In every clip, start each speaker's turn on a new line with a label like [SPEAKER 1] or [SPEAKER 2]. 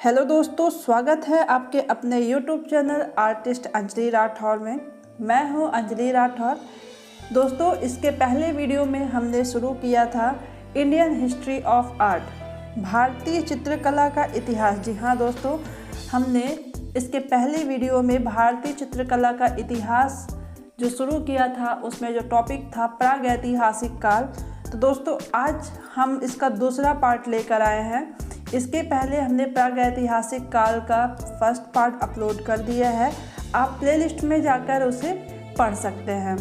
[SPEAKER 1] Hello दोस्तों, स्वागत है आपके अपने YouTube channel artist Anjali Rathore में। मैं हूं अंजलि राठौर। दोस्तों, इसके पहले वीडियो में हमने शुरू किया था इंडियन हिस्ट्री ऑफ आर्ट, भारतीय चित्रकला का इतिहास। जी हाँ दोस्तों, हमने इसके पहले वीडियो में भारतीय चित्रकला का इतिहास जो शुरू किया था, उसमें जो टॉपिक था प्रागैतिहासिक काल। तो दोस्तों, आज हम इसका दूसरा पार्ट लेकर आए हैं। इसके पहले हमने प्रागैतिहासिक काल का फर्स्ट पार्ट अपलोड कर दिया है, आप प्लेलिस्ट में जाकर उसे पढ़ सकते हैं।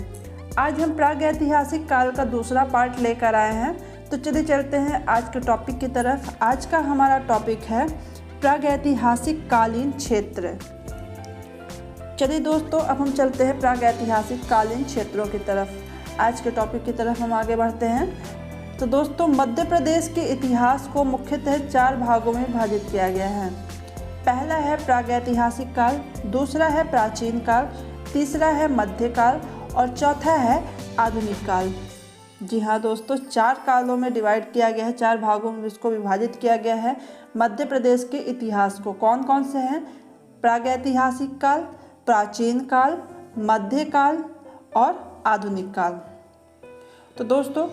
[SPEAKER 1] आज हम प्रागैतिहासिक काल का दूसरा पार्ट लेकर आए हैं। तो चलिए चलते हैं आज के टॉपिक की तरफ। आज का हमारा टॉपिक है प्रागैतिहासिक कालीन क्षेत्र। चलिए दोस्तों, अब हम चलते हैं प्रागैतिहासिक कालीन क्षेत्रों की तरफ। आज के टॉपिक की तरफ हम आगे बढ़ते हैं। तो दोस्तों, मध्य प्रदेश के इतिहास को मुख्यतः 4 भागों में विभाजित किया गया है। पहला है प्रागैतिहासिक काल, दूसरा है प्राचीन काल, तीसरा है मध्यकाल और चौथा है आधुनिक काल। जी हाँ दोस्तों, 4 कालों में डिवाइड किया गया है, 4 भागों में इसको विभाजित किया गया है मध्य प्रदेश के इतिहास को। कौन कौन से हैं? प्रागैतिहासिक काल, प्राचीन काल, मध्यकाल और आधुनिक काल। तो दोस्तों,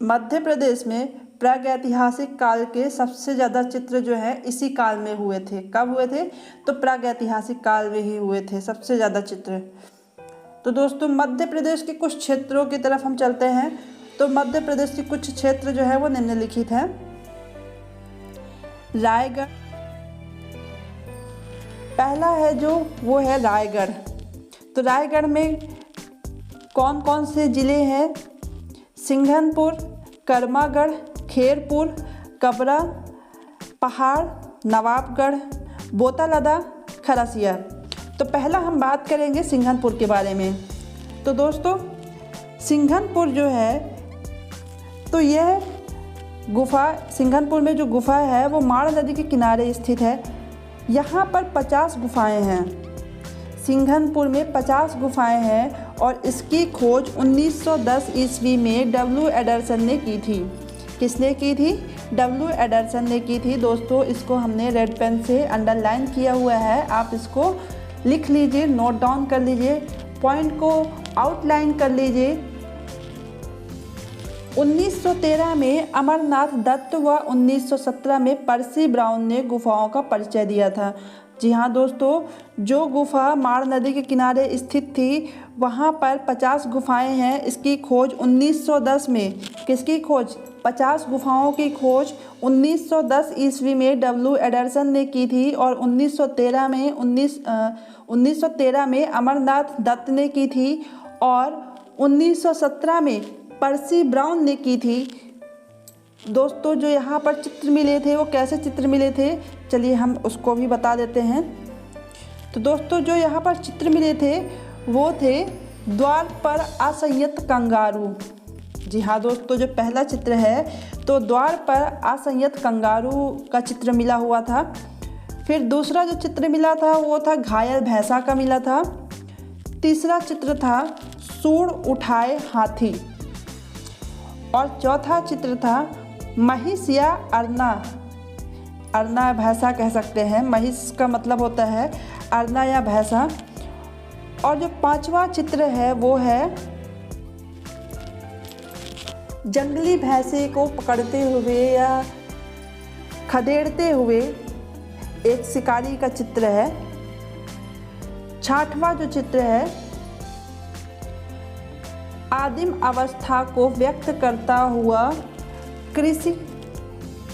[SPEAKER 1] मध्य प्रदेश में प्रागैतिहासिक काल के सबसे ज़्यादा चित्र जो है इसी काल में हुए थे। कब हुए थे? तो प्रागैतिहासिक काल में ही हुए थे सबसे ज़्यादा चित्र। तो दोस्तों, मध्य प्रदेश के कुछ क्षेत्रों की तरफ हम चलते हैं। तो मध्य प्रदेश के कुछ क्षेत्र जो है वो निम्नलिखित हैं। रायगढ़ पहला है जो वो है रायगढ़। तो रायगढ़ में कौन कौन से ज़िले हैं? सिंघनपुर, कर्मागढ़, खेरपुर, कबरा, पहाड़, नवाबगढ़, बोतालदा, खरसिया। तो पहला हम बात करेंगे सिंघनपुर के बारे में। तो दोस्तों, सिंघनपुर जो है, तो यह गुफा, सिंघनपुर में जो गुफा है वो माण नदी के किनारे स्थित है। यहाँ पर 50 गुफाएं हैं। सिंघनपुर में 50 गुफाएं हैं और इसकी खोज 1910 ईस्वी में डब्ल्यू एडरसन ने की थी। किसने की थी? डब्ल्यू एडरसन ने की थी। दोस्तों, इसको हमने रेड पेन से अंडरलाइन किया हुआ है, आप इसको लिख लीजिए, नोट डाउन कर लीजिए, पॉइंट को आउटलाइन कर लीजिए। 1913 में अमरनाथ दत्त व 1917 में पर्सी ब्राउन ने गुफाओं का परिचय दिया था। जी हाँ दोस्तों, जो गुफा माण नदी के किनारे स्थित थी वहाँ पर 50 गुफाएं हैं। इसकी खोज 1910 में, किसकी खोज? 50 गुफाओं की खोज 1910 ईस्वी में डब्ल्यू एडरसन ने की थी और 1913 में अमरनाथ दत्त ने की थी और 1917 में पर्सी ब्राउन ने की थी। दोस्तों, जो यहाँ पर चित्र मिले थे वो कैसे चित्र मिले थे, चलिए हम उसको भी बता देते हैं। तो दोस्तों, जो यहाँ पर चित्र मिले थे वो थे द्वार पर असंयत कंगारू। जी हाँ दोस्तों, जो पहला चित्र है तो द्वार पर असंयत कंगारू का चित्र मिला हुआ था। फिर दूसरा जो चित्र मिला था वो था घायल भैंसा का मिला था। तीसरा चित्र था सूंड उठाए हाथी और चौथा चित्र था महिष या अरना। अरना भैंसा कह सकते हैं, महिष का मतलब होता है अरना या भैंसा। और जो 5वां चित्र है वो है जंगली भैंसे को पकड़ते हुए या खदेड़ते हुए एक शिकारी का चित्र है। 6वां जो चित्र है आदिम अवस्था को व्यक्त करता हुआ कृषि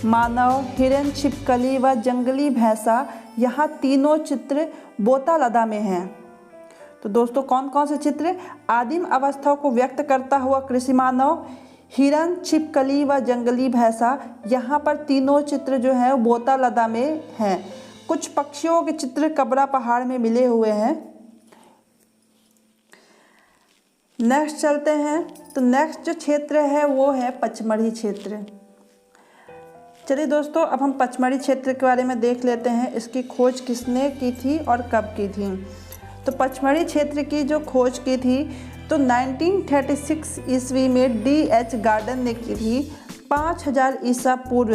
[SPEAKER 1] मानव, हिरन, छिपकली व जंगली भैंसा। यहाँ तीनों चित्र बोतालदा में हैं। तो दोस्तों, कौन कौन से चित्र? आदिम अवस्था को व्यक्त करता हुआ कृषि मानव, हिरन, छिपकली व जंगली भैंसा। यहाँ पर तीनों चित्र जो हैं वो बोतालदा में हैं। कुछ पक्षियों के चित्र कबरा पहाड़ में मिले हुए हैं। नेक्स्ट चलते हैं। तो नेक्स्ट जो क्षेत्र है वो है पचमढ़ी क्षेत्र। चलिए दोस्तों, अब हम पचमढ़ी क्षेत्र के बारे में देख लेते हैं। इसकी खोज किसने की थी और कब की थी? तो पचमढ़ी क्षेत्र की जो खोज की थी तो 1936 ईस्वी में D.H. गार्डन ने की थी। 5000 ईसा पूर्व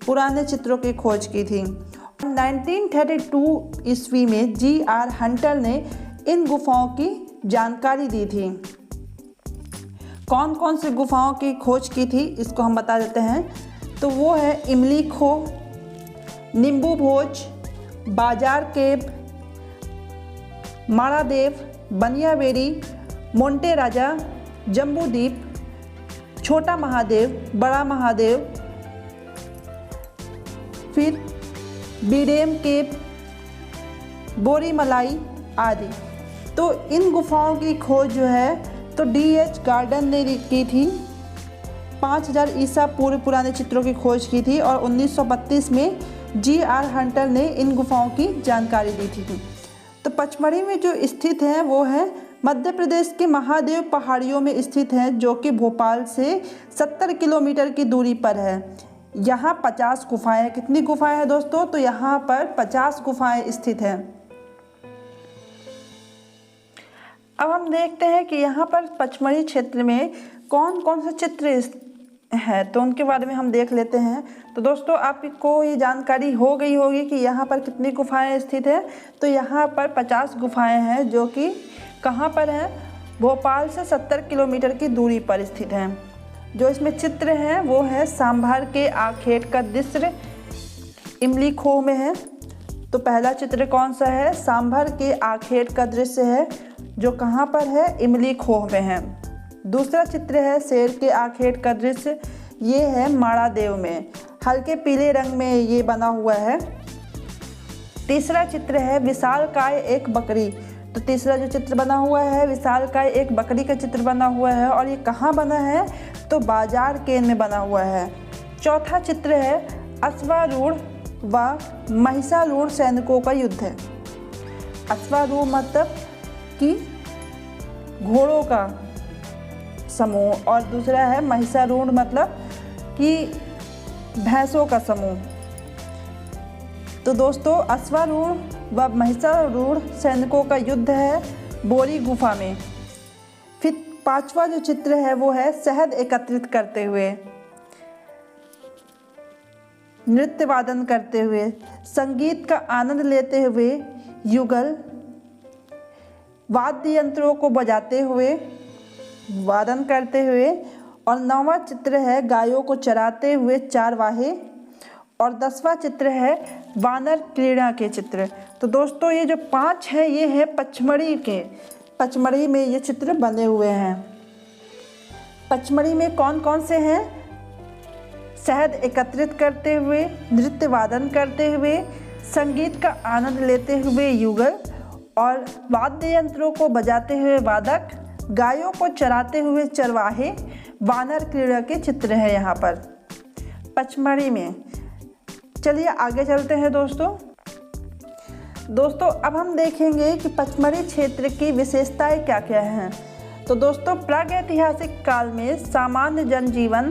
[SPEAKER 1] पुराने चित्रों की खोज की थी। 1932 ईस्वी में जी.आर. हंटर ने इन गुफाओं की जानकारी दी थी। कौन कौन सी गुफाओं की खोज की थी इसको हम बता देते हैं। तो वो है इमली खो, नींबू भोज, बाजार केव, मारादेव, बनियावेरी, मोंटे राजा, जम्बूदीप, छोटा महादेव, बड़ा महादेव, फिर बीडेम केव, बोरीमलाई आदि। तो इन गुफाओं की खोज जो है तो D.H. गार्डन ने की थी। 5000 ईसा पूर्व पुराने चित्रों की खोज की थी और 1932 में जी.आर. हंटर ने इन गुफाओं की जानकारी दी थी। तो पचमढ़ी में जो स्थित है वो है मध्य प्रदेश के महादेव पहाड़ियों में स्थित है, जो कि भोपाल से 70 किलोमीटर की दूरी पर है। यहाँ 50 गुफाएं हैं। कितनी गुफाएं हैं दोस्तों? तो यहाँ पर 50 गुफाएं स्थित हैं। अब हम देखते हैं कि यहाँ पर पचमढ़ी क्षेत्र में कौन कौन से चित्र है, तो उनके बारे में हम देख लेते हैं। तो दोस्तों आपको ये जानकारी हो गई होगी कि यहाँ पर कितनी गुफाएं स्थित है। तो यहाँ पर 50 गुफाएं हैं, जो कि कहाँ पर हैं? भोपाल से 70 किलोमीटर की दूरी पर स्थित हैं। जो इसमें चित्र हैं वो है सांभर के आखेट का दृश्य इमली खो में है। तो पहला चित्र कौन सा है? सांभर के आखेट का दृश्य है, जो कहाँ पर है? इमली खो में है। दूसरा चित्र है शेर के आखेट का दृश्य, ये है मारादेव में, हल्के पीले रंग में ये बना हुआ है। तीसरा चित्र है विशालकाय एक बकरी। तो तीसरा जो चित्र बना हुआ है विशालकाय एक बकरी का चित्र बना हुआ है, और ये कहाँ बना है? तो बाजार केन में बना हुआ है। चौथा चित्र है अश्वारूढ़ व महिषारूढ़ सैनिकों का युद्ध है। अश्वारूढ़ मतलब कि घोड़ों का समूह, और दूसरा है महिषारूढ़ मतलब कि भैंसों का समूह। तो दोस्तों अश्वारूढ़ व महिषारूढ़ सैनिकों का युद्ध है बोरी गुफा में। फिर पांचवा जो चित्र है वो है शहद एकत्रित करते हुए, नृत्य वादन करते हुए, संगीत का आनंद लेते हुए, युगल वाद्य यंत्रों को बजाते हुए, वादन करते हुए। और 9वां चित्र है गायों को चराते हुए चारवाहे। और 10वां चित्र है वानर क्रीड़ा के चित्र। तो दोस्तों ये जो 5 है ये है पचमढ़ी में ये चित्र बने हुए हैं। पचमढ़ी में कौन कौन से हैं? शहद एकत्रित करते हुए, नृत्य वादन करते हुए, संगीत का आनंद लेते हुए युगल, और वाद्य यंत्रों को बजाते हुए वादक, गायों को चराते हुए चरवाहे, वानर क्रीड़ा के चित्र है यहाँ पर पचमढ़ी में। चलिए आगे चलते हैं दोस्तों अब हम देखेंगे कि पचमढ़ी क्षेत्र की विशेषताएं क्या क्या हैं। तो दोस्तों प्रागैतिहासिक काल में सामान्य जनजीवन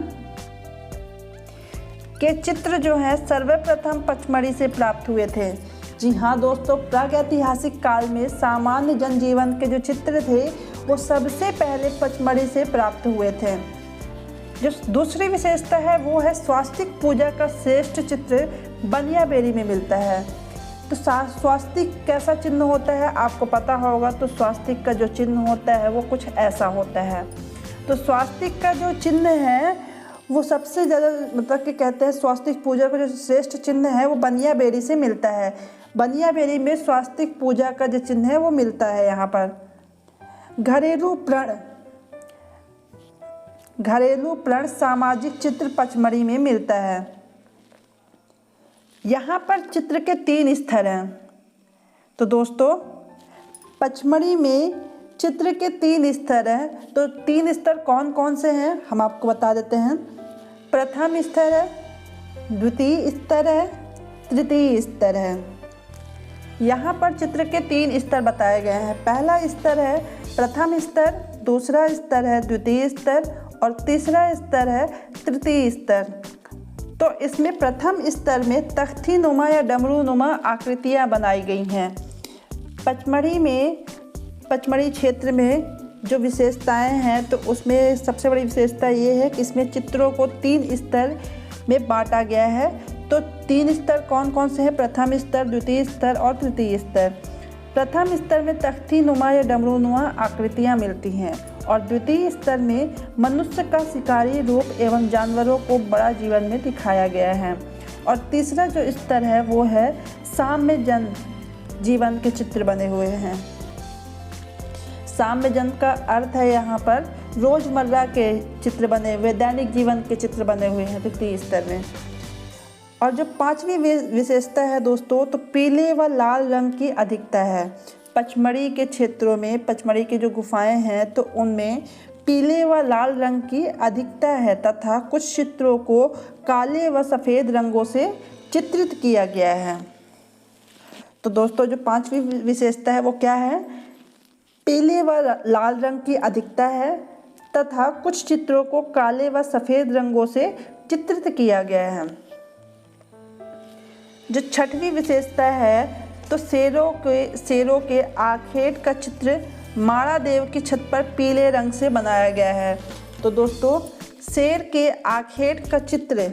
[SPEAKER 1] के चित्र जो हैं सर्वप्रथम पचमढ़ी से प्राप्त हुए थे। जी हाँ दोस्तों, प्रागैतिहासिक काल में सामान्य जनजीवन के जो चित्र थे वो सबसे पहले पचमढ़ी से प्राप्त हुए थे। जो दूसरी विशेषता है वो है स्वास्तिक पूजा का श्रेष्ठ चित्र बनियावेरी में मिलता है। तो स्वास्तिक कैसा चिन्ह होता है आपको पता होगा। तो स्वास्तिक का जो चिन्ह होता है वो कुछ ऐसा होता है। तो स्वास्तिक का जो चिन्ह है वो सबसे ज़्यादा मतलब कि कहते हैं स्वास्तिक पूजा का जो श्रेष्ठ चिन्ह है वो बनियावेरी से मिलता है। बनियावेरी में स्वास्तिक पूजा का जो चिन्ह है वो मिलता है। यहाँ पर घरेलू प्रण सामाजिक चित्र पचमढ़ी में मिलता है। यहाँ पर चित्र के 3 स्तर हैं। तो दोस्तों पचमढ़ी में चित्र के 3 स्तर हैं। तो 3 स्तर कौन कौन से हैं हम आपको बता देते हैं। प्रथम स्तर है, द्वितीय स्तर है, तृतीय स्तर है। यहाँ पर चित्र के 3 स्तर बताए गए हैं। पहला स्तर है प्रथम स्तर, दूसरा स्तर है द्वितीय स्तर, और तीसरा स्तर है तृतीय स्तर। तो इसमें प्रथम स्तर में तख्ती नुमा या डमरू नुमा आकृतियाँ बनाई गई हैं। पचमढ़ी क्षेत्र में जो विशेषताएं हैं तो उसमें सबसे बड़ी विशेषता ये है कि इसमें चित्रों को 3 स्तर में बांटा गया है। तो 3 स्तर कौन कौन से हैं? प्रथम स्तर, द्वितीय स्तर और तृतीय स्तर। प्रथम स्तर में तख्ती नुमा या डमरूनुमा आकृतियाँ मिलती हैं और द्वितीय स्तर में मनुष्य का शिकारी रूप एवं जानवरों को बड़ा जीवन में दिखाया गया है। और तीसरा जो स्तर है वो है साम्य जन जीवन के चित्र बने हुए हैं। साम्य जन का अर्थ है यहाँ पर रोजमर्रा के चित्र बने हुए, दैनिक जीवन के चित्र बने हुए हैं तृतीय स्तर में। और जो 5वीं विशेषता है दोस्तों, तो पीले व लाल रंग की अधिकता है। पचमढ़ी के क्षेत्रों में, पचमढ़ी की जो गुफाएं हैं तो उनमें पीले व लाल रंग की अधिकता है तथा कुछ चित्रों को काले व सफ़ेद रंगों से चित्रित किया गया है। तो दोस्तों जो 5वीं विशेषता है वो क्या है? पीले व लाल रंग की अधिकता है तथा कुछ चित्रों को काले व सफ़ेद रंगों से चित्रित किया गया है। जो 6वीं विशेषता है तो शेरों के आखेट का चित्र माड़ादेव की छत पर पीले रंग से बनाया गया है। तो दोस्तों शेर के आखेट का चित्र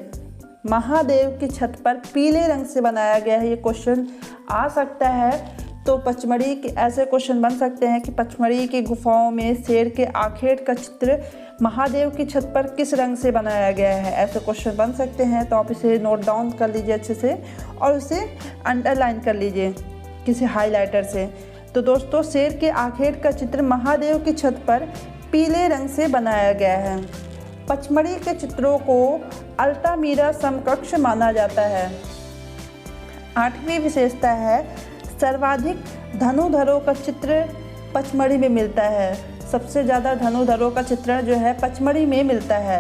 [SPEAKER 1] महादेव की छत पर पीले रंग से बनाया गया है। ये क्वेश्चन आ सकता है। तो पचमढ़ी के ऐसे क्वेश्चन बन सकते हैं कि पचमढ़ी की गुफाओं में शेर के आखेट का चित्र महादेव की छत पर किस रंग से बनाया गया है, ऐसे क्वेश्चन बन सकते हैं। तो आप इसे नोट डाउन कर लीजिए अच्छे से और उसे अंडरलाइन कर लीजिए किसी हाइलाइटर से। तो दोस्तों शेर के आखेट का चित्र महादेव की छत पर पीले रंग से बनाया गया है। पचमढ़ी के चित्रों को अल्टामीरा समकक्ष माना जाता है। 8वीं विशेषता है सर्वाधिक धनुधरों का चित्र पचमढ़ी में मिलता है। सबसे ज़्यादा धनुधरों का चित्रण जो है पचमढ़ी में मिलता है।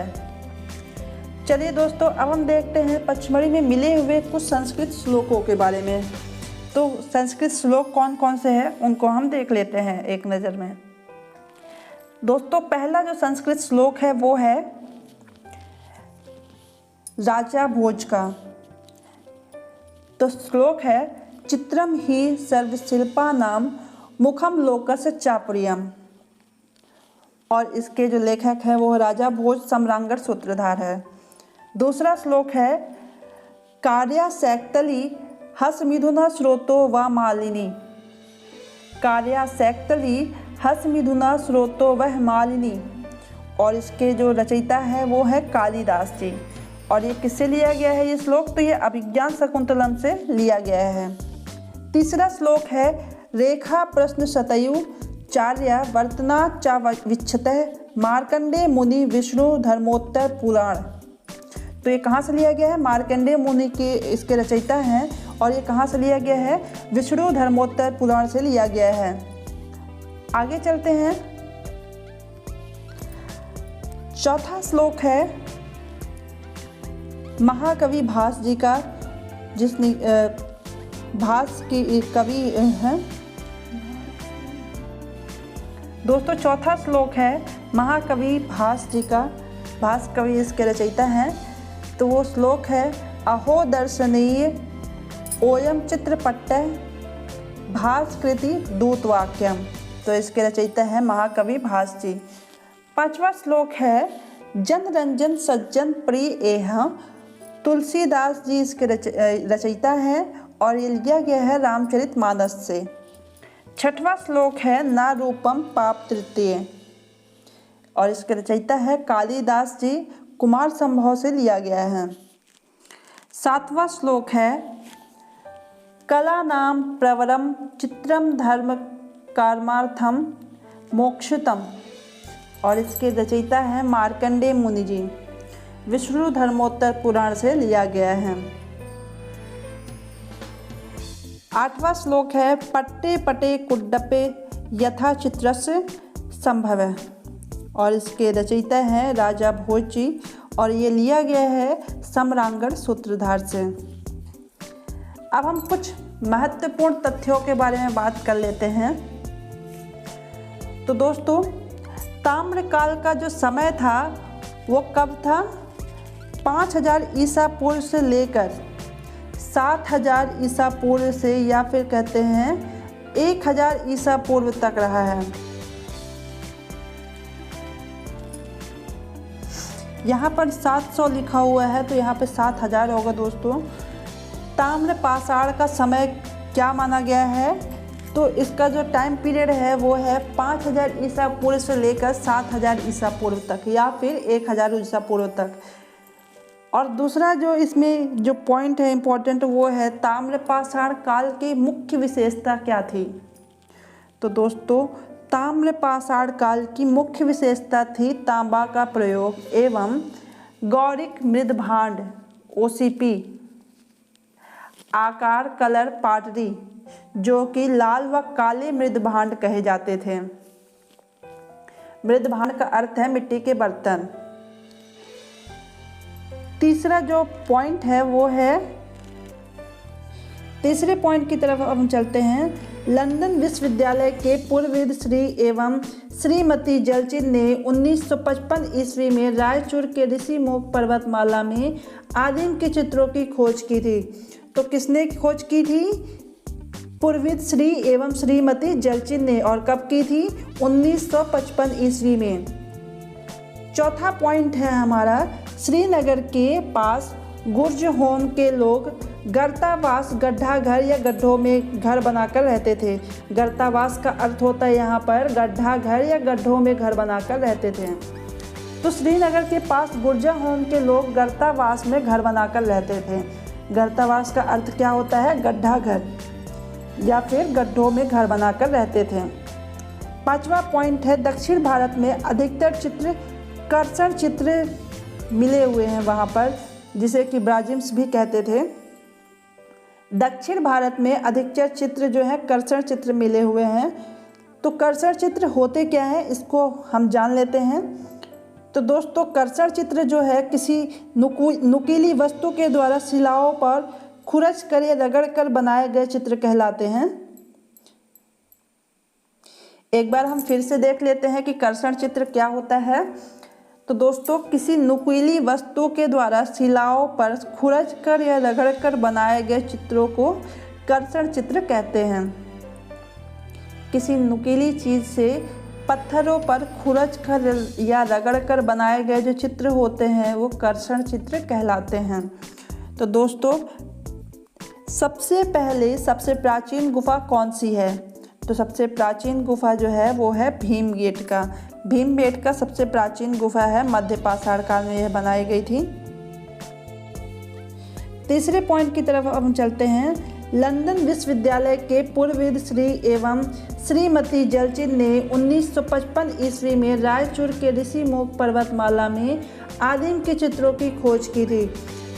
[SPEAKER 1] चलिए दोस्तों अब हम देखते हैं पचमढ़ी में मिले हुए कुछ संस्कृत श्लोकों के बारे में। तो संस्कृत श्लोक कौन कौन से हैं उनको हम देख लेते हैं एक नज़र में। दोस्तों पहला जो संस्कृत श्लोक है वो है राजा भोज का। तो श्लोक है चित्रम ही सर्वशिल्पानां मुखम लोकस्य चापरियम। और इसके जो लेखक है वो राजा भोज सम्रांगण सूत्रधार है। दूसरा श्लोक है कार्या सैक्तली हसमिधुना स्रोतो व मालिनी। कार्या सैक्तली हसमिधुना स्रोतो वह मालिनी। और इसके जो रचयिता है वो है कालिदास जी। और ये किससे लिया गया है ये श्लोक? तो ये अभिज्ञान शकुंतलम से लिया गया है। तीसरा श्लोक है रेखा प्रश्न शतयु चार्य वर्तना चा विच्छतः मार्कंडे मुनि विष्णु धर्मोत्तर पुराण। तो ये कहाँ से लिया गया है? मार्कंडे मुनि के इसके रचयिता हैं और ये कहाँ से लिया गया है? विष्णु धर्मोत्तर पुराण से लिया गया है। आगे चलते हैं। चौथा श्लोक है महाकवि भास जी का, जिसने भास की कवि हैं। दोस्तों चौथा श्लोक है महाकवि भास जी का। भास कवि इसके रचयिता हैं। तो वो श्लोक है अहो दर्शनीय ओयम चित्रपट्ट भास्कृति दूतवाक्यम। तो इसके रचयिता है महाकवि भास जी। 5वां श्लोक है जन रंजन सज्जन प्रिय एह। तुलसीदास जी इसके रचयिता हैं और ये लिया गया है रामचरितमानस से। 6वां श्लोक है ना रूपम पाप तृतीय और इसके रचयिता है कालिदास जी, कुमार संभव से लिया गया है। 7वां श्लोक है कला नाम प्रवरम चित्रम धर्म कर्मार्थम मोक्षतम और इसके रचयिता है मार्कंडेय मुनि जी, विष्णु धर्मोत्तर पुराण से लिया गया है। 8वां श्लोक है पट्टे पटे कुड्डपे यथा चित्रस्य संभव और इसके रचयिता हैं राजा भोज जी और ये लिया गया है सम्रांगण सूत्रधार से। अब हम कुछ महत्वपूर्ण तथ्यों के बारे में बात कर लेते हैं। तो दोस्तों ताम्रकाल का जो समय था वो कब था? 5000 ईसा पूर्व से लेकर 7000 ईसा पूर्व से या फिर कहते हैं 1000 ईसा पूर्व तक रहा है। यहाँ पर 700 लिखा हुआ है तो यहाँ पे 7000 होगा दोस्तों। ताम्रपाषाण का समय क्या माना गया है? तो इसका जो टाइम पीरियड है वो है 5000 ईसा पूर्व से लेकर 7000 ईसा पूर्व तक, या फिर 1000 ईसा पूर्व तक। और दूसरा जो इसमें जो पॉइंट है इम्पोर्टेंट, वो है ताम्रपाषाण काल की मुख्य विशेषता क्या थी? तो दोस्तों, ताम्रपाषाण काल की मुख्य विशेषता थी तांबा का प्रयोग एवं गौरिक मृदभांड OCP, आकार कलर पाटरी, जो कि लाल व काले मृदभांड कहे जाते थे। मृदभांड का अर्थ है मिट्टी के बर्तन। तीसरा जो पॉइंट है वो है, तीसरे पॉइंट की तरफ हम चलते हैं। लंदन विश्वविद्यालय के पूर्वविद श्री एवं श्रीमती जलचिन ने 1955 ईस्वी में रायचूर के ऋषिमुख पर्वतमाला में आदिम के चित्रों की खोज की थी। तो किसने खोज की थी? पूर्वविद श्री एवं श्रीमती जलचिन ने। और कब की थी? 1955 ईस्वी में। चौथा पॉइंट है हमारा, श्रीनगर के पास गुर्ज होम के लोग गर्तावास, गड्ढा घर या गड्ढों में घर बनाकर रहते थे। गर्तावास का अर्थ होता है यहाँ पर गड्ढा घर या गड्ढों में घर बनाकर रहते थे। तो श्रीनगर के पास गुर्जा होम के लोग गर्तावास में घर बनाकर रहते थे। गर्तावास का अर्थ क्या होता है? गड्ढा घर या फिर गड्ढों में घर बनाकर रहते थे। पांचवा पॉइंट है, दक्षिण भारत में अधिकतर चित्र कर्षण चित्र मिले हुए हैं वहाँ पर, जिसे कि ब्राजिम्स भी कहते थे। दक्षिण भारत में अधिकतर चित्र जो है कर्षण चित्र मिले हुए हैं। तो कर्षण चित्र होते क्या हैं, इसको हम जान लेते हैं। तो दोस्तों, कर्षण चित्र जो है किसी नुकीली वस्तु के द्वारा शिलाओं पर खुरच कर या रगड़ कर बनाए गए चित्र कहलाते हैं। एक बार हम फिर से देख लेते हैं कि कर्षण चित्र क्या होता है। तो दोस्तों, किसी नुकीली वस्तु के द्वारा शिलाओं पर खुरच कर या रगड़ कर बनाए गए चित्रों को कर्षण चित्र कहते हैं। किसी नुकीली चीज़ से पत्थरों पर खुरच कर या रगड़ कर बनाए गए जो चित्र होते हैं वो कर्षण चित्र कहलाते हैं। तो दोस्तों, सबसे पहले सबसे प्राचीन गुफा कौन सी है? तो सबसे प्राचीन गुफा जो है वो है भीमबेटका। भीमबेटका सबसे प्राचीन गुफा है, मध्य पाषाण काल में यह बनाई गई थी। तीसरे पॉइंट की तरफ हम चलते हैं। लंदन विश्वविद्यालय के पूर्वविद श्री एवं श्रीमती जलचिन ने 1955 ईस्वी में रायचूर के ऋषिमुख पर्वतमाला में आदिम के चित्रों की खोज की थी।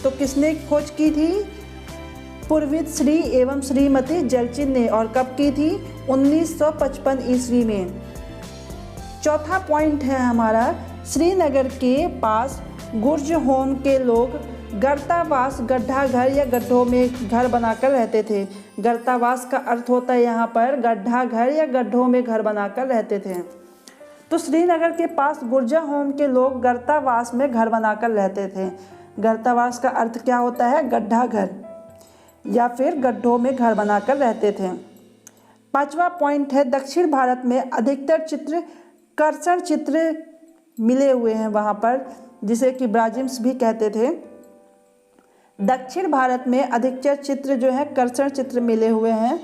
[SPEAKER 1] तो किसने खोज की थी? पूर्वविद श्री एवं श्रीमती जलचिन ने। और कब की थी? 1955 ईस्वी में। चौथा पॉइंट है हमारा, श्रीनगर के पास गुर्ज होम के लोग गर्तावास, गड्ढा घर या गड्ढों में घर बनाकर रहते थे। गर्तावास का अर्थ होता है यहाँ पर गड्ढा घर या गड्ढों में घर बनाकर रहते थे। तो श्रीनगर के पास गुर्जा होम के लोग गर्तावास में घर बनाकर रहते थे। गर्तावास का अर्थ क्या होता है? गड्ढा घर या फिर गड्ढों में घर बनाकर रहते थे। पांचवा पॉइंट है, दक्षिण भारत में अधिकतर चित्र कर्षण चित्र मिले हुए हैं वहाँ पर, जिसे कि ब्राजिम्स भी कहते थे। दक्षिण भारत में अधिकतर चित्र जो है कर्षण चित्र मिले हुए हैं।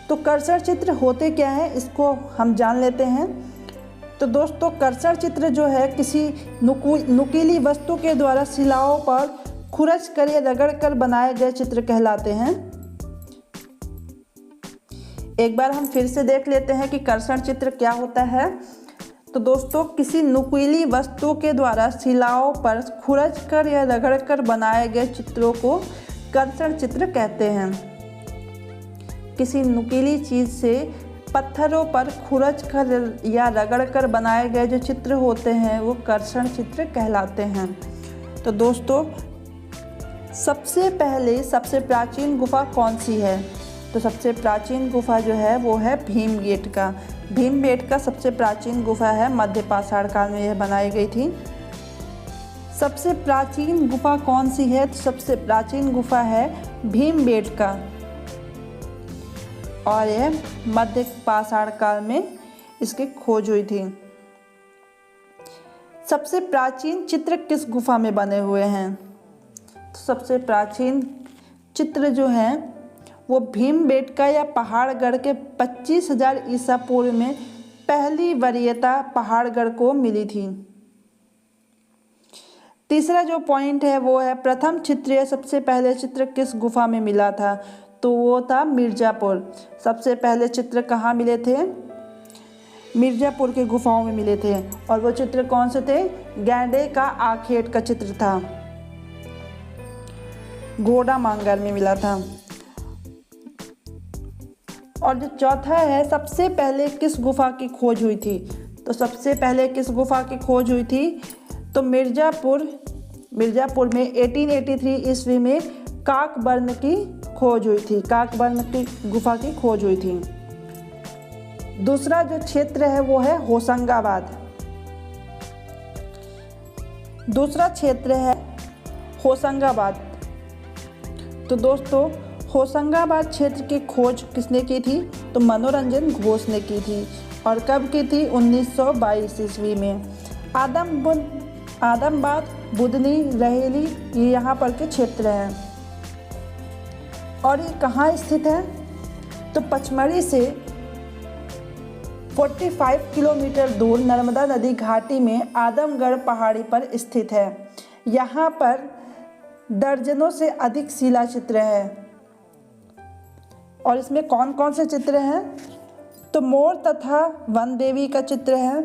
[SPEAKER 1] तो कर्षण चित्र होते क्या हैं, इसको हम जान लेते हैं। तो दोस्तों, कर्षण चित्र जो है किसी नुकीली वस्तु के द्वारा शिलाओं पर खुरच कर या रगड़ कर बनाए गए चित्र कहलाते हैं। एक बार हम फिर से देख लेते हैं कि कर्षण चित्र क्या होता है। तो दोस्तों, किसी नुकीली वस्तु के द्वारा शिलाओं पर खुरच कर या रगड़ कर बनाए गए चित्रों को कर्षण चित्र कहते हैं। किसी नुकीली चीज़ से पत्थरों पर खुरच कर या रगड़ कर बनाए गए जो चित्र होते हैं वो कर्षण चित्र कहलाते हैं। तो दोस्तों, सबसे पहले सबसे प्राचीन गुफा कौन सी है? तो सबसे प्राचीन गुफा जो है वो है भीमबेटका। भीमबेटका सबसे प्राचीन गुफा है, मध्य पाषाण काल में यह बनाई गई थी। सबसे प्राचीन गुफा कौन सी है? तो सबसे प्राचीन गुफा है भीमबेटका और यह मध्य पाषाण काल में इसकी खोज हुई थी। सबसे प्राचीन चित्र किस गुफा में बने हुए हैं? तो सबसे प्राचीन चित्र जो है वो भीमबेटका या पहाड़गढ़ के 25,000 ईसा पूर्व में पहली वरीयता पहाड़गढ़ को मिली थी। तीसरा जो पॉइंट है वो है प्रथम चित्र, सबसे पहले चित्र किस गुफा में मिला था, तो वो था मिर्ज़ापुर। सबसे पहले चित्र कहाँ मिले थे, मिर्ज़ापुर के गुफाओं में मिले थे। और वो चित्र कौन से थे, गैंडे का आखेट का चित्र था, घोड़ा मांगर में मिला था। और जो चौथा है सबसे पहले किस गुफा की खोज हुई थी, तो सबसे पहले किस गुफा की खोज हुई थी, तो मिर्ज़ापुर में 1883 ईस्वी में काकबर्न की खोज हुई थी, काकबर्न की गुफा की खोज हुई थी। दूसरा जो क्षेत्र है वो है होशंगाबाद। दूसरा क्षेत्र है होशंगाबाद। तो दोस्तों होशंगाबाद क्षेत्र की खोज किसने की थी, तो मनोरंजन घोष ने की थी। और कब की थी, 1922 ईस्वी में। आदमबाद, बुदनी, रहेली ये यहाँ पर के क्षेत्र हैं। और ये कहाँ स्थित है, तो पचमढ़ी से 45 किलोमीटर दूर नर्मदा नदी घाटी में आदमगढ़ पहाड़ी पर स्थित है। यहाँ पर दर्जनों से अधिक शिला चित्र हैं। और इसमें कौन कौन से चित्र हैं, तो मोर तथा वन देवी का चित्र है,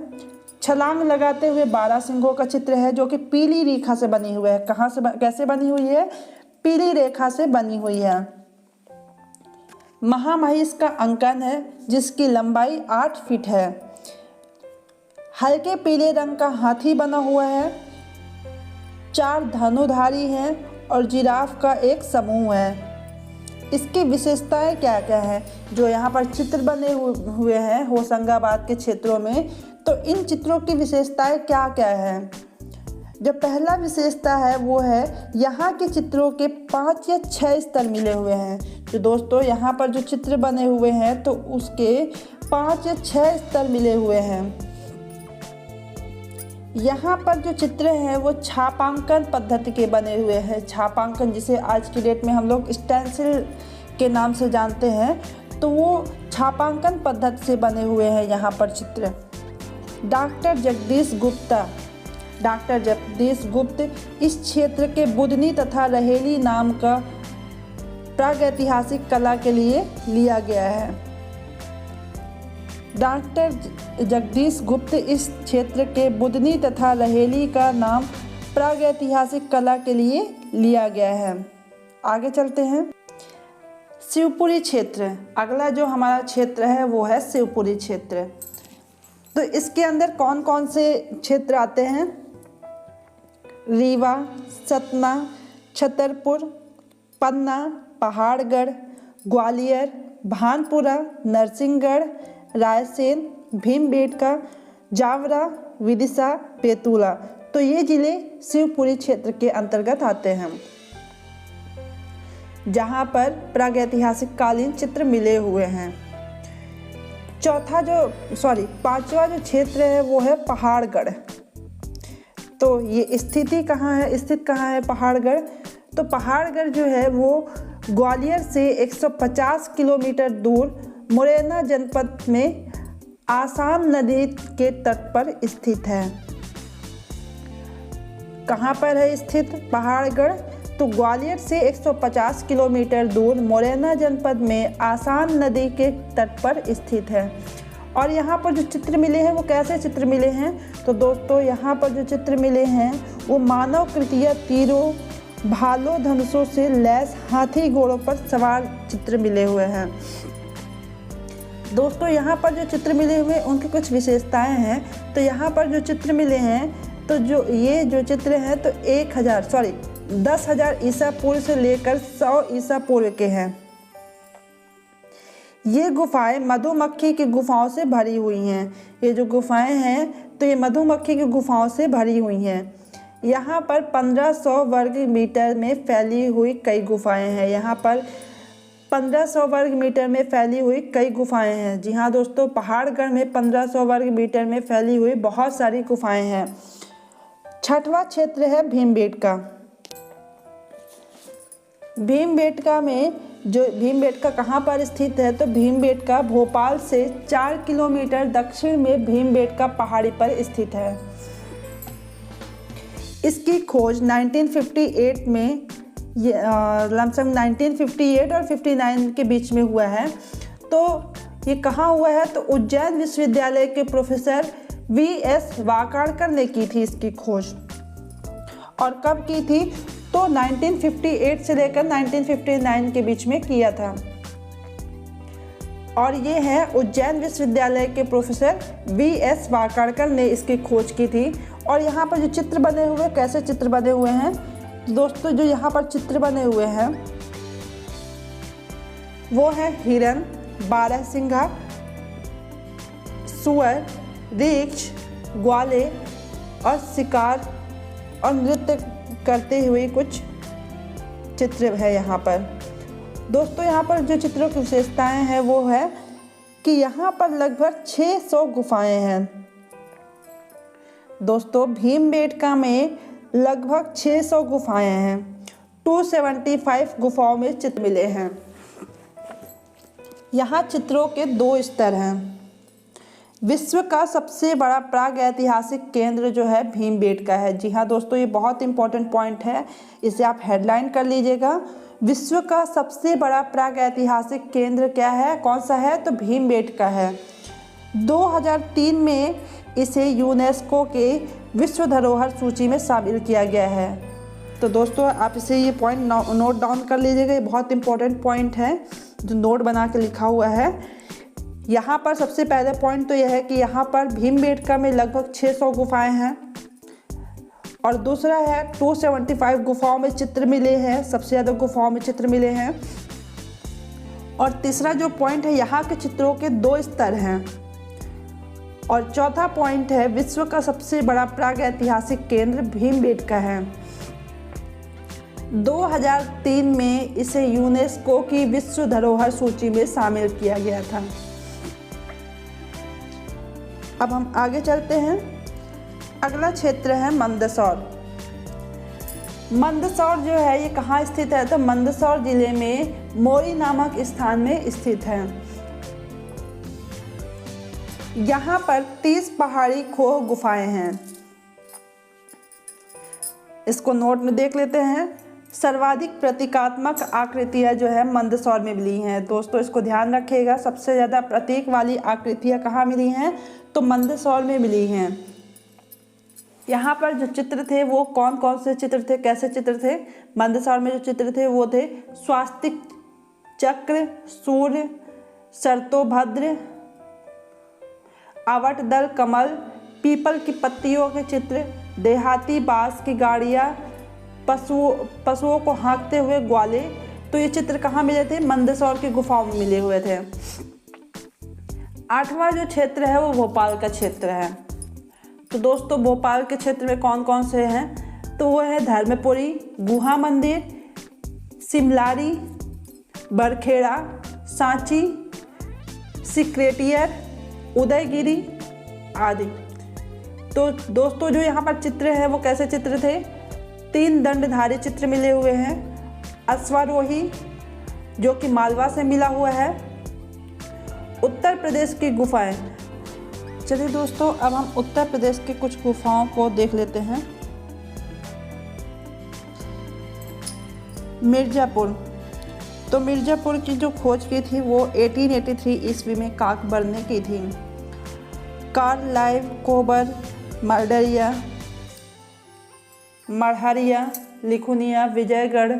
[SPEAKER 1] छलांग लगाते हुए 12 सिंहों का चित्र है जो कि पीली रेखा से बनी हुई है। कहाँ से कैसे बनी हुई है, पीली रेखा से बनी हुई है। महामहिष का अंकन है जिसकी लंबाई 8 फीट है। हल्के पीले रंग का हाथी बना हुआ है, 4 धनुधारी हैं और जिराफ का एक समूह है। इसकी विशेषताएं क्या क्या हैं, जो यहाँ पर चित्र बने हुए हैं होशंगाबाद के क्षेत्रों में, तो इन चित्रों की विशेषताएं क्या क्या हैं। जो पहला विशेषता है वो है यहाँ के चित्रों के 5 या 6 स्तर मिले हुए हैं। तो दोस्तों यहाँ पर जो चित्र बने हुए हैं तो उसके 5 या 6 स्तर मिले हुए हैं। यहाँ पर जो चित्र हैं वो छापांकन पद्धति के बने हुए हैं। छापांकन जिसे आज की डेट में हम लोग स्टेंसिल के नाम से जानते हैं, तो वो छापांकन पद्धति से बने हुए हैं यहाँ पर चित्र। डॉक्टर जगदीश गुप्त इस क्षेत्र के बुदनी तथा रहेली नाम का प्रागैतिहासिक कला के लिए लिया गया है। डॉक्टर जगदीश गुप्त इस क्षेत्र के बुदनी तथा रहेली का नाम प्रागैतिहासिक कला के लिए लिया गया है। आगे चलते हैं, शिवपुरी क्षेत्र। अगला जो हमारा क्षेत्र है वो है शिवपुरी क्षेत्र। तो इसके अंदर कौन कौन से क्षेत्र आते हैं, रीवा, सतना, छतरपुर, पन्ना, पहाड़गढ़, ग्वालियर, भानपुरा, नरसिंहगढ़, रायसेन, भीमबेटका, जावरा, विदिशा, बैतूल। तो ये ज़िले शिवपुरी क्षेत्र के अंतर्गत आते हैं, जहाँ पर प्रागैतिहासिक कालीन चित्र मिले हुए हैं। पांचवा जो क्षेत्र है वो है पहाड़गढ़। तो ये स्थित कहाँ है पहाड़गढ़, तो पहाड़गढ़ जो है वो ग्वालियर से 150 किलोमीटर दूर मुरैना जनपद में आसाम नदी के तट पर स्थित है। कहाँ पर है स्थित पहाड़गढ़, तो ग्वालियर से 150 किलोमीटर दूर मुरैना जनपद में आसाम नदी के तट पर स्थित है। और यहाँ पर जो चित्र मिले हैं वो कैसे चित्र मिले हैं, तो दोस्तों यहाँ पर जो चित्र मिले हैं वो मानव कृतियाँ तीरों, भालों, धनुषों से लैस हाथी घोड़ों पर सवार चित्र मिले हुए हैं। दोस्तों यहाँ पर जो चित्र मिले हुए उनकी कुछ विशेषताएं हैं। तो यहाँ पर जो चित्र मिले हैं, तो जो चित्र हैं तो 10,000 ईसा पूर्व से लेकर 100 ईसा पूर्व के हैं। ये गुफाएं मधुमक्खी की गुफाओं से भरी हुई हैं। ये जो गुफाएं हैं तो ये मधुमक्खी की गुफाओं से भरी हुई हैं। यहाँ पर 1500 वर्ग मीटर में फैली हुई कई गुफाएं हैं। यहाँ पर 1500 वर्ग मीटर में फैली हुई कई गुफाएं हैं। जी हाँ दोस्तों, पहाड़गढ़ में 1500 वर्ग मीटर में फैली हुई बहुत सारी गुफाएं हैं। छठवां क्षेत्र है भीमबेटका। भीमबेटका में जो भीमबेटका कहाँ पर स्थित है, तो भीमबेटका भोपाल से 4 किलोमीटर दक्षिण में भीमबेटका पहाड़ी पर स्थित है। इसकी खोज 1958 में लमसम 1958 और 59 के बीच में हुआ है। तो ये कहाँ हुआ है, तो उज्जैन विश्वविद्यालय के प्रोफेसर VS वाकाड़कर ने की थी इसकी खोज। और कब की थी, तो 1958 से लेकर 1959 के बीच में किया था। और ये है उज्जैन विश्वविद्यालय के प्रोफेसर VS वाकाड़कर ने इसकी खोज की थी। और यहाँ पर जो चित्र बने हुए, कैसे चित्र बने हुए हैं दोस्तों, जो यहाँ पर चित्र बने हुए हैं वो है हिरन, बारहसिंगा, सुअर, रीछ, ग्वाले और शिकार और नृत्य करते हुए कुछ चित्र है यहाँ पर। दोस्तों यहाँ पर जो चित्रों की विशेषताएं हैं वो है कि यहाँ पर लगभग 600 गुफाएं हैं। दोस्तों भीमबेटका में लगभग 600 गुफाएं हैं। 275 गुफाओं में चित्र मिले हैं। यहाँ चित्रों के 2 स्तर हैं। विश्व का सबसे बड़ा प्रागैतिहासिक केंद्र जो है भीमबेटका है। जी हाँ दोस्तों, ये बहुत इंपॉर्टेंट पॉइंट है, इसे आप हेडलाइन कर लीजिएगा। विश्व का सबसे बड़ा प्रागैतिहासिक केंद्र क्या है, कौन सा है, तो भीमबेटका है। 2003 में इसे यूनेस्को के विश्व धरोहर सूची में शामिल किया गया है। तो दोस्तों आप इसे ये पॉइंट नोट डाउन कर लीजिएगा, ये बहुत इंपॉर्टेंट पॉइंट है जो नोट बना के लिखा हुआ है। यहाँ पर सबसे पहले पॉइंट तो यह है कि यहाँ पर भीमबेटका में लगभग 600 गुफाएं हैं। और दूसरा है 275 गुफाओं में चित्र मिले हैं, सबसे ज़्यादा गुफाओं में चित्र मिले हैं। और तीसरा जो पॉइंट है, यहाँ के चित्रों के 2 स्तर हैं। और चौथा पॉइंट है, विश्व का सबसे बड़ा प्रागैतिहासिक केंद्र भीमबेटका है। 2003 में इसे यूनेस्को की विश्व धरोहर सूची में शामिल किया गया था। अब हम आगे चलते हैं। अगला क्षेत्र है मंदसौर। मंदसौर जो है ये कहाँ स्थित है, तो मंदसौर जिले में मोरी नामक स्थान में स्थित है। यहाँ पर 30 पहाड़ी खोह गुफाएं हैं। इसको नोट में देख लेते हैं। सर्वाधिक प्रतीकात्मक आकृतियाँ जो है मंदसौर में मिली हैं। दोस्तों इसको ध्यान रखिएगा, सबसे ज़्यादा प्रतीक वाली आकृतियाँ कहाँ मिली हैं, तो मंदसौर में मिली हैं। यहाँ पर जो चित्र थे वो कौन कौन से चित्र थे, कैसे चित्र थे, मंदसौर में जो चित्र थे वो थे स्वास्तिक चक्र, सूर्य, सरतोभद्र, आवट दल कमल, पीपल की पत्तियों के चित्र, देहाती बांस की गाड़ियाँ, पशुओं को हाँकते हुए ग्वाले। तो ये चित्र कहाँ मिले थे, मंदसौर की गुफाओं में मिले हुए थे। 8वां जो क्षेत्र है वो भोपाल का क्षेत्र है। तो दोस्तों भोपाल के क्षेत्र में कौन कौन से हैं, तो वो है धर्मपुरी, गुहा मंदिर, सिमलारी, बरखेड़ा, सांची, सिक्रेटियर, उदयगिरी आदि। तो दोस्तों जो यहाँ पर चित्र है वो कैसे चित्र थे, 3 दंडधारी चित्र मिले हुए हैं। अश्वारोही जो कि मालवा से मिला हुआ है। उत्तर प्रदेश की गुफाएं। चलिए दोस्तों अब हम उत्तर प्रदेश की कुछ गुफाओं को देख लेते हैं। मिर्ज़ापुर। तो मिर्ज़ापुर की जो खोज की थी वो 1883 ईस्वी में काकबर ने की थी। कार्लाइव, कोबर, मर्डरिया, मढ़हरिया, लिखुनिया, विजयगढ़,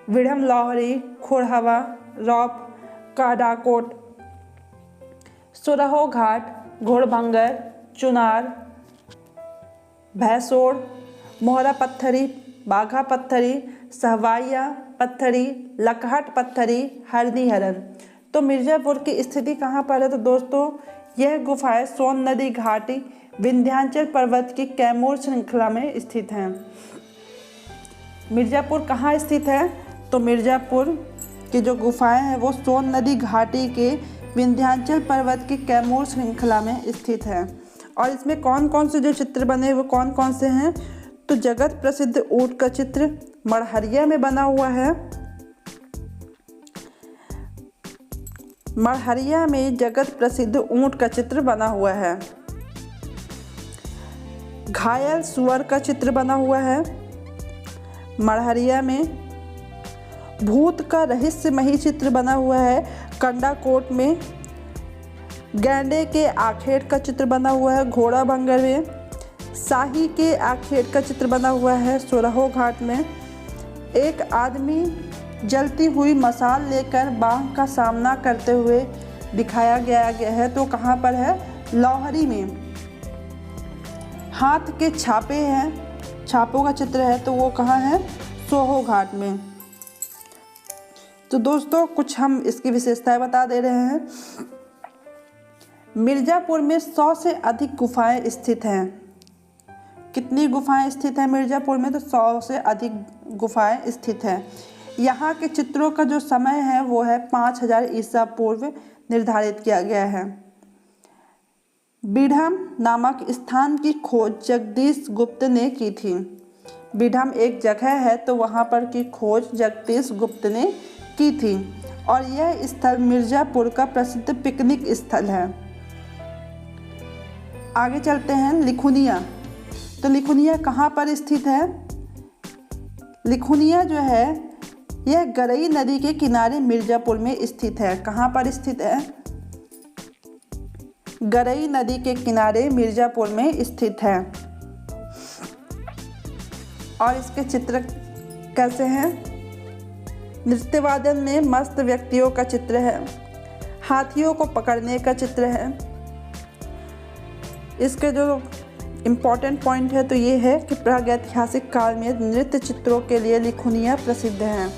[SPEAKER 1] विढ़म लाहौरी, खोड़हवा, रौप, काडाकोट, सुरहो घाट, घोड़भंगर, चुनार, भैंसोड़, मोहरा पत्थरी, बाघा पत्थरी, सहवाइया पत्थरी, लकहट पत्थरी, हरदी हरन। तो मिर्ज़ापुर की स्थिति कहाँ पर है, तो दोस्तों यह गुफाएं सोन नदी घाटी विंध्याचल पर्वत की कैमूर श्रृंखला में स्थित हैं। मिर्ज़ापुर कहाँ स्थित है, तो मिर्ज़ापुर की जो गुफाएं हैं वो सोन नदी घाटी के विंध्याचल पर्वत की कैमूर श्रृंखला में स्थित है। और इसमें कौन कौन से जो चित्र बने वो कौन कौन से हैं, तो जगत प्रसिद्ध ऊँट का चित्र मढ़हरिया में बना हुआ है। मढ़हरिया में जगत प्रसिद्ध ऊंट का चित्र बना हुआ है। घायल सुअर का चित्र बना हुआ है मढ़हरिया में। भूत का रहस्यमयी चित्र बना हुआ है कंडाकोट में। गैंडे के आखेट का चित्र बना हुआ है घोड़ा बंगर में। शाही के आखेट का चित्र बना हुआ है सोरहो घाट में। एक आदमी जलती हुई मसाल लेकर बाघ का सामना करते हुए दिखाया गया है, तो कहाँ पर है? लौहरी में। हाथ के छापे हैं, छापों का चित्र है, तो वो कहाँ है? सोहो घाट में। तो दोस्तों कुछ हम इसकी विशेषताएं बता दे रहे हैं। मिर्ज़ापुर में 100 से अधिक गुफाएं स्थित हैं। कितनी गुफाएं स्थित हैं मिर्ज़ापुर में? तो 100 से अधिक गुफाएं स्थित हैं। यहाँ के चित्रों का जो समय है वो है 5000 ईसा पूर्व निर्धारित किया गया है। बीढ़म नामक स्थान की खोज जगदीश गुप्त ने की थी। बीढ़म एक जगह है, तो वहाँ पर की खोज जगदीश गुप्त ने की थी और यह स्थल मिर्ज़ापुर का प्रसिद्ध पिकनिक स्थल है। आगे चलते हैं लिखुनिया। तो लिखुनिया कहाँ पर स्थित है? लिखुनिया जो है यह गरई नदी के किनारे मिर्ज़ापुर में स्थित है। कहाँ पर स्थित है? गरई नदी के किनारे मिर्ज़ापुर में स्थित है। और इसके चित्र कैसे हैं? नृत्य वादन में मस्त व्यक्तियों का चित्र है। हाथियों को पकड़ने का चित्र है। इसके जो इम्पोर्टेंट पॉइंट है तो ये है कि प्रागैतिहासिक काल में नृत्य चित्रों के लिए लिखुनिया प्रसिद्ध है।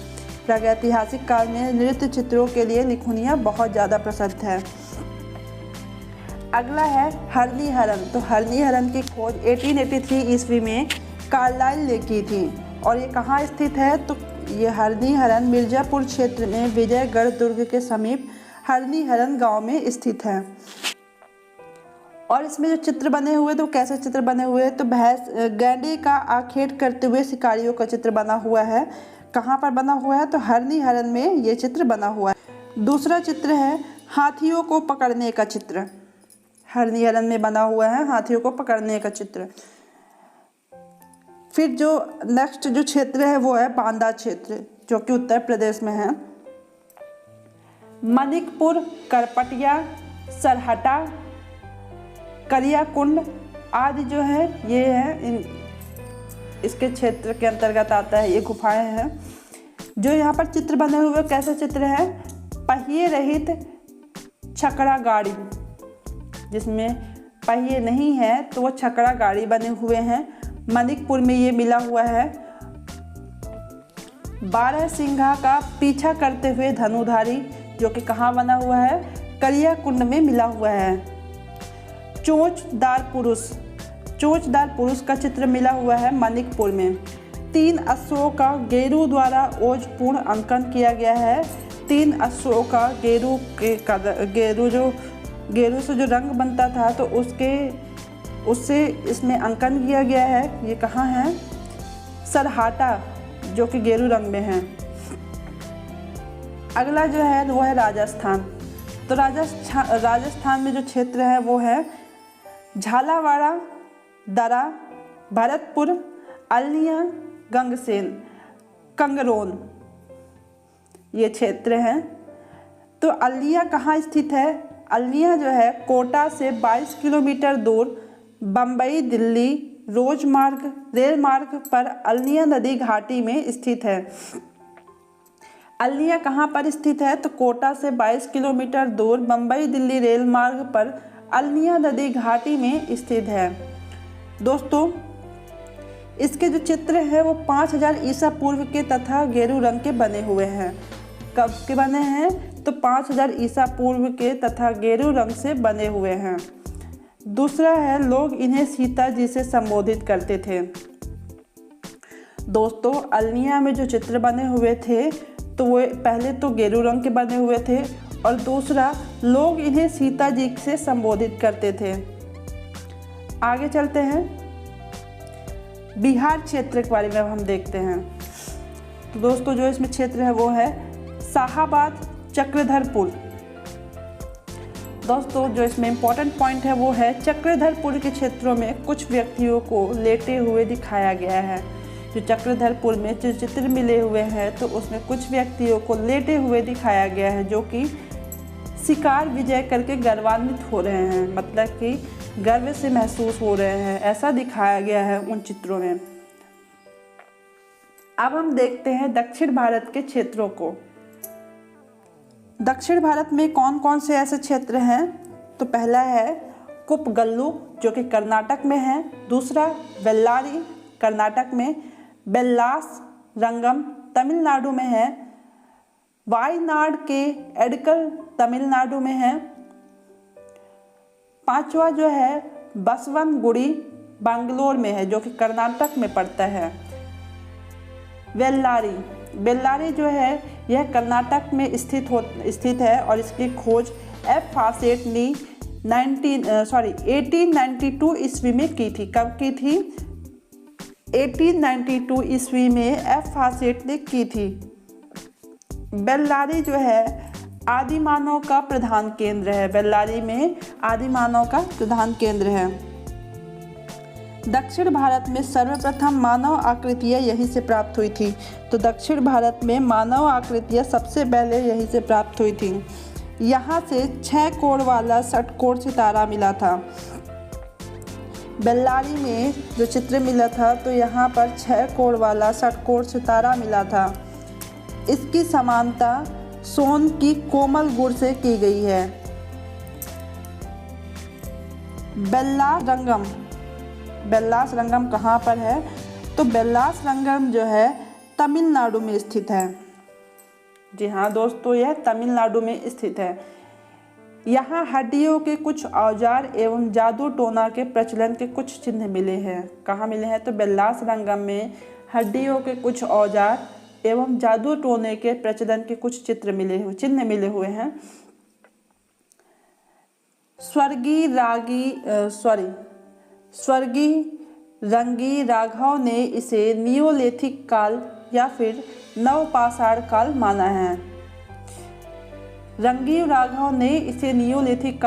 [SPEAKER 1] प्रागैतिहासिक काल में नृत्य चित्रों के लिए लिखुनिया बहुत ज़्यादा प्रसिद्ध है। अगला है हरनी हरन। तो हरनी हरन की खोज 1883 ईस्वी में कार्लाइल ने की थी और ये कहाँ स्थित है? तो ये हरनी हरन मिर्ज़ापुर क्षेत्र में विजयगढ़ दुर्ग के समीप हरनी हरन गांव में स्थित है। और इसमें जो चित्र बने हुए तो कैसे चित्र बने हुए हैं? तो भैंस गैंडे का आखेट करते हुए शिकारियों का चित्र बना हुआ है। कहाँ पर बना हुआ है? तो हरनी हरन में ये चित्र बना हुआ है। दूसरा चित्र है हाथियों को पकड़ने का चित्र। हरनी हरन में बना हुआ है हाथियों को पकड़ने का चित्र। फिर जो नेक्स्ट जो क्षेत्र है वो है बांदा क्षेत्र, जो कि उत्तर प्रदेश में है। मनिकपुर, करपटिया, सरहटा, करियाकुंड आदि जो है ये है इसके क्षेत्र के अंतर्गत आता है। ये गुफाएं हैं। जो यहाँ पर चित्र बने हुए कैसे चित्र है? पहिए रहित छकड़ा गाड़ी, जिसमें पहिए नहीं है तो वो छकड़ा गाड़ी बने हुए हैं। मनिकपुर में ये मिला हुआ है। 12 सिंघा का पीछा करते हुए धनुधारी, जो कि कहाँ बना हुआ है? करियाकुंड में मिला हुआ है। चोंचदार पुरुष का चित्र मिला हुआ है मनिकपुर में। 3 अश्वों का गेरू द्वारा ओजपूर्ण अंकन किया गया है। 3 अश्वों का गेरू से जो रंग बनता था तो उससे इसमें अंकन किया गया है। ये कहाँ है? सरहाटा, जो कि गेरू रंग में है। अगला जो है वो है राजस्थान। तो राजस्थान में जो क्षेत्र है वो है झालावाड़ा, दरा, भरतपुर, अल्निया, गंगसेन, कंगरोन, ये क्षेत्र हैं। तो अल्निया कहाँ स्थित है? अल्निया जो है कोटा से 22 किलोमीटर दूर बम्बई दिल्ली रेल मार्ग पर अल्निया नदी घाटी में स्थित है। अल्निया कहाँ पर स्थित है? तो कोटा से 22 किलोमीटर दूर बम्बई दिल्ली रेल मार्ग पर अल्निया नदी घाटी में स्थित है। दोस्तों इसके जो चित्र हैं वो 5000 ईसा पूर्व के तथा गेरू रंग के बने हुए हैं। कब के बने हैं? तो 5000 ईसा पूर्व के तथा गेरू रंग से बने हुए हैं। दूसरा है लोग इन्हें सीता जी से संबोधित करते थे। दोस्तों अल्निया में जो चित्र बने हुए थे तो वो पहले तो गेरू रंग के बने हुए थे और दूसरा लोग इन्हें सीता जी से संबोधित करते थे। आगे चलते हैं बिहार क्षेत्र के बारे में हम देखते हैं। तो दोस्तों जो इसमें क्षेत्र है वो है शाहाबाद, चक्रधरपुर, दोस्तों जो इसमें इम्पोर्टेंट पॉइंट है वो है चक्रधरपुर के क्षेत्रों में कुछ व्यक्तियों को लेटे हुए दिखाया गया है। जो चक्रधरपुर में जो चित्र मिले हुए हैं तो उसमें कुछ व्यक्तियों को लेटे हुए दिखाया गया है जो कि शिकार विजय करके गर्वान्वित हो रहे हैं, मतलब कि गर्व से महसूस हो रहे हैं, ऐसा दिखाया गया है उन चित्रों में। अब हम देखते हैं दक्षिण भारत के क्षेत्रों को। दक्षिण भारत में कौन कौन से ऐसे क्षेत्र हैं, तो पहला है कुप्पगल्लू जो कि कर्नाटक में है, दूसरा बेल्लारी कर्नाटक में, बेल्लास रंगम तमिलनाडु में है, वायनाड के एडकल तमिलनाडु में है, पांचवा जो है बसवनगुड़ी बैंगलोर में है जो कि कर्नाटक में पड़ता है। बेल्लारी जो है यह कर्नाटक में स्थित है और इसकी खोज एफ फासेट ने 1892 ईस्वी में की थी। कब की थी? 1892 ईस्वी में एफ फासेट ने की थी। बेल्लारी जो है आदिमानव का प्रधान केंद्र है। बेल्लारी में आदिमानव का प्रधान केंद्र है। दक्षिण भारत में सर्वप्रथम मानव आकृतियाँ यहीं से प्राप्त हुई थी। तो दक्षिण भारत में मानव आकृतियाँ सबसे पहले यहीं से प्राप्त हुई थी। यहाँ से 6 कोण वाला षटकोण सितारा मिला था। बेल्लारी में जो चित्र मिला था तो यहाँ पर 6 कोण वाला षटकोण सितारा मिला था। इसकी समानता सोन की कोमल गुण से की गई है। बेल्लास रंगम कहाँ पर है? तो बेल्लास रंगम जो है तमिलनाडु में स्थित है। जी हाँ दोस्तों, यह तमिलनाडु में स्थित है। यहाँ हड्डियों के कुछ औजार एवं जादू टोना के प्रचलन के कुछ चिन्ह मिले हैं। कहाँ मिले हैं? तो बेल्लास रंगम में हड्डियों के कुछ औजार एवं जादू टोने के प्रचलन के कुछ चिन्ह मिले हुए हैं। स्वर्गीय रंगी राघव ने इसे नियोलिथिक काल या फिर नवपाषाण काल माना है। रंगी राघव ने इसे नियोलिथिक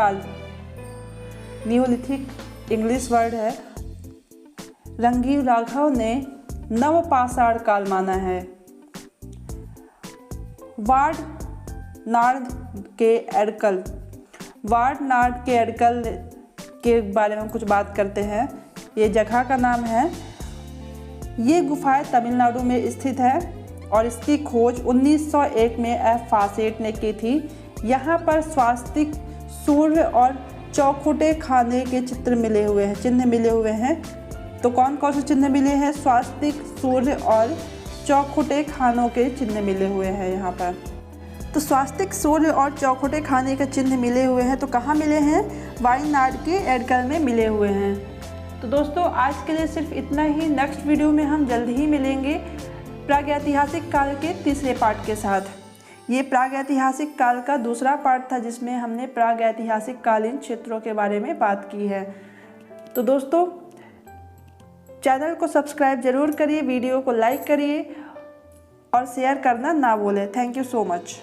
[SPEAKER 1] इंग्लिश वर्ड है। रंगी राघव ने नवपाषाण काल माना है। वाडनाड के एडकल के बारे में कुछ बात करते हैं। ये जगह का नाम है। ये गुफाएं तमिलनाडु में स्थित है और इसकी खोज 1901 में एफ फासेट ने की थी। यहाँ पर स्वास्तिक, सूर्य और चौखुटे खाने के चिन्ह मिले हुए हैं। तो कौन कौन से चिन्ह मिले हैं? स्वास्तिक, सूर्य और चौखुटे खानों के चिन्ह मिले हुए हैं यहाँ पर। तो स्वास्तिक, सूर्य और चौखुटे खाने के चिन्ह मिले हुए हैं। तो कहाँ मिले हैं? वायनाड के एडकल में मिले हुए हैं। तो दोस्तों आज के लिए सिर्फ इतना ही। नेक्स्ट वीडियो में हम जल्द ही मिलेंगे प्रागैतिहासिक काल के तीसरे पार्ट के साथ। ये प्रागैतिहासिक काल का दूसरा पार्ट था जिसमें हमने प्रागैतिहासिक कालीन क्षेत्रों के बारे में बात की है। तो दोस्तों चैनल को सब्सक्राइब जरूर करिए, वीडियो को लाइक करिए और शेयर करना ना भूलें। Thank you so much.